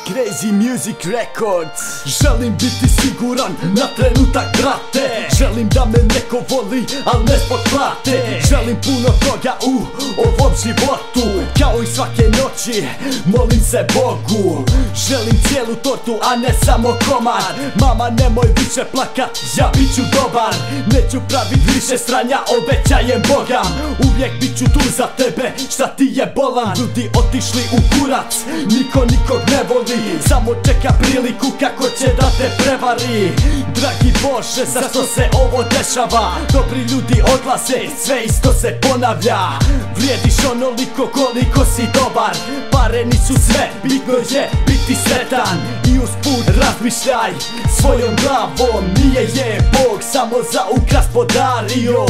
Crazy Music Records. Želim biti siguran na trenutak, brate. Želim da me neko voli, al ne zbog plate. Želim puno toga u ovom životu, kao i svake noći molim se Bogu. Želim cijelu tortu, a ne samo komad. Mama, nemoj više plakat, ja bit ću dobar. Neću pravit više stranja, obećajem Bogam. Uvijek bit ću tu za tebe, šta ti je bolan. Ljudi otišli u kurac, niko nikog ne voli. Samo čeka priliku kako će da te prevari. Dragi Bože, zašto se ovo dešava? Dobri ljudi odlaze, sve isto se ponavlja. Vrijediš onoliko koliko si dobar. Pare nisu sve, bitno je biti sretan. I usput razmišljaj svojom glavom. Nije je Bog samo za ukras podario.